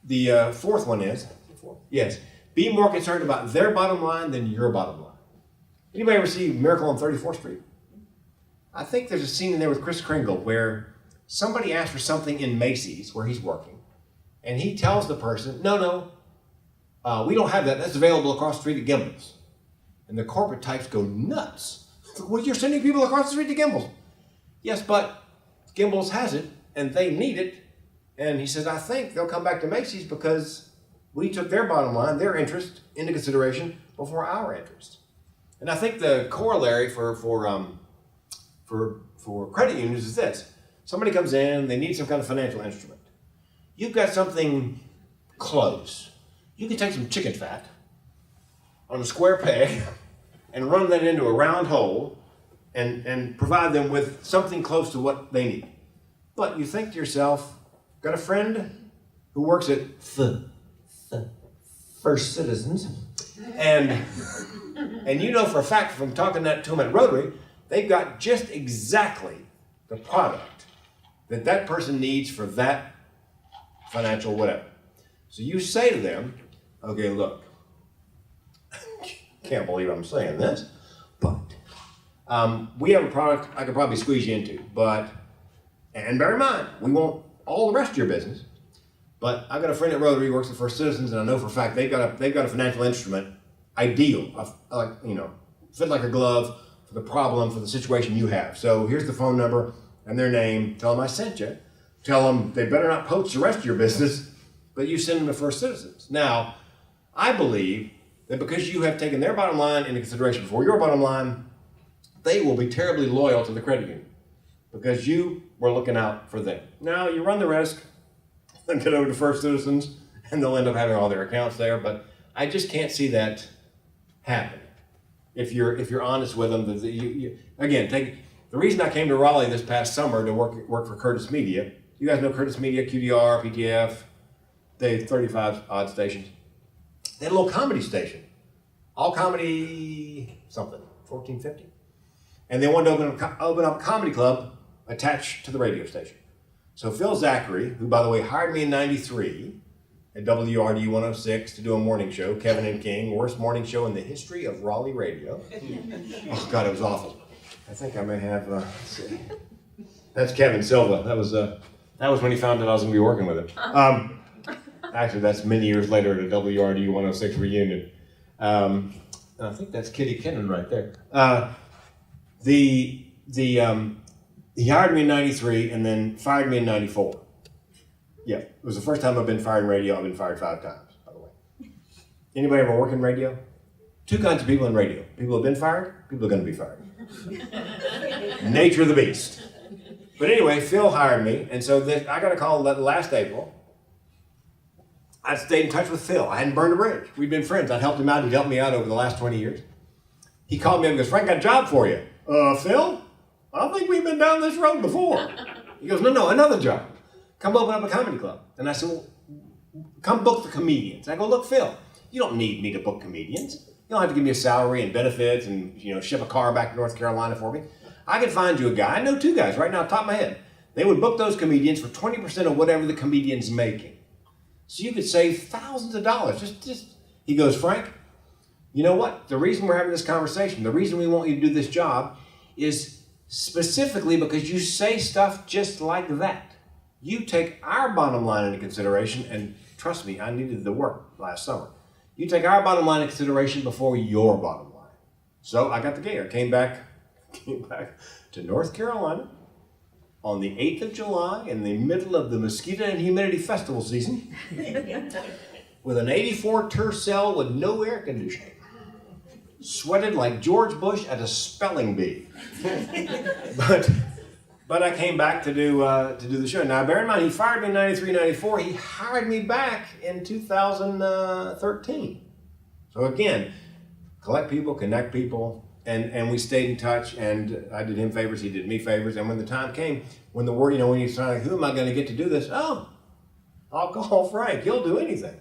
The fourth one is, yes, be more concerned about their bottom line than your bottom line. Anybody ever see Miracle on 34th Street? I think there's a scene in there with Kris Kringle where somebody asks for something in Macy's where he's working, and he tells the person, no, we don't have that. That's available across the street at Gimbel's. And the corporate types go nuts. Well, you're sending people across the street to Gimbel's. Yes, but Gimbel's has it, and they need it. And he says, I think they'll come back to Macy's because we took their bottom line, their interest, into consideration before our interest. And I think the corollary for credit unions is this. Somebody comes in, they need some kind of financial instrument. You've got something close. You can take some chicken fat on a square peg and run that into a round hole and provide them with something close to what they need. But you think to yourself, got a friend who works at First Citizens, and you know for a fact from talking to them at Rotary, they've got just exactly the product that person needs for that financial whatever. So you say to them, okay, look, can't believe I'm saying this, but we have a product I could probably squeeze you into, and bear in mind, we want all the rest of your business, but I've got a friend at Rotary who works at First Citizens, and I know for a fact they've got a financial instrument ideal, fit like a glove for the problem, for the situation you have. So here's the phone number and their name. Tell them I sent you. Tell them they better not poach the rest of your business, but you send them to First Citizens. Now, I believe that because you have taken their bottom line into consideration before your bottom line, they will be terribly loyal to the credit union because you were looking out for them. Now, you run the risk and get over to First Citizens, and they'll end up having all their accounts there, but I just can't see that happen. If you're honest with them, the reason I came to Raleigh this past summer to work for Curtis Media. You guys know Curtis Media, QDR, PTF. They have 35 odd stations. They had a little comedy station, all comedy something, 1450, and they wanted to open up a comedy club attached to the radio station. So Phil Zachary, who by the way hired me in '93 at WRDU 106 to do a morning show, Kevin and King, worst morning show in the history of Raleigh radio. Oh God, it was awful. I think I may have. Let's see. That's Kevin Silva. That was when he found out I was going to be working with him. Actually, that's many years later at a WRDU 106 reunion. And I think that's Kitty Kinnan right there. He hired me in '93 and then fired me in '94. Yeah, it was the first time I've been fired in radio. I've been fired 5 times, by the way. Anybody ever work in radio? 2 kinds of people in radio. People who have been fired, people who are going to be fired. Nature of the beast. But anyway, Phil hired me, and so I got a call last April. I stayed in touch with Phil. I hadn't burned a bridge. We'd been friends. I'd helped him out. He'd helped me out over the last 20 years. He called me up and goes, Frank, got a job for you. Phil? I don't think we've been down this road before. He goes, no, another job. Come open up a comedy club. And I said, well, come book the comedians. I go, look, Phil, you don't need me to book comedians. You don't have to give me a salary and benefits and ship a car back to North Carolina for me. I can find you a guy. I know 2 guys right now, top of my head. They would book those comedians for 20% of whatever the comedian's making. So you could save thousands of dollars. He goes, Frank, you know what? The reason we're having this conversation, the reason we want you to do this job is specifically because you say stuff just like that. You take our bottom line into consideration, and trust me, I needed the work last summer. You take our bottom line into consideration before your bottom line. So I got the gig. I came back to North Carolina on the 8th of July in the middle of the mosquito and humidity festival season with an 84 Tercel with no air conditioning. Sweated like George Bush at a spelling bee. But I came back to do the show. Now, bear in mind, he fired me in '93, '94. He hired me back in 2013. So again, collect people, connect people, and we stayed in touch. And I did him favors, he did me favors. And when the time came, when the word, when he's trying, who am I going to get to do this? Oh, I'll call Frank. He'll do anything.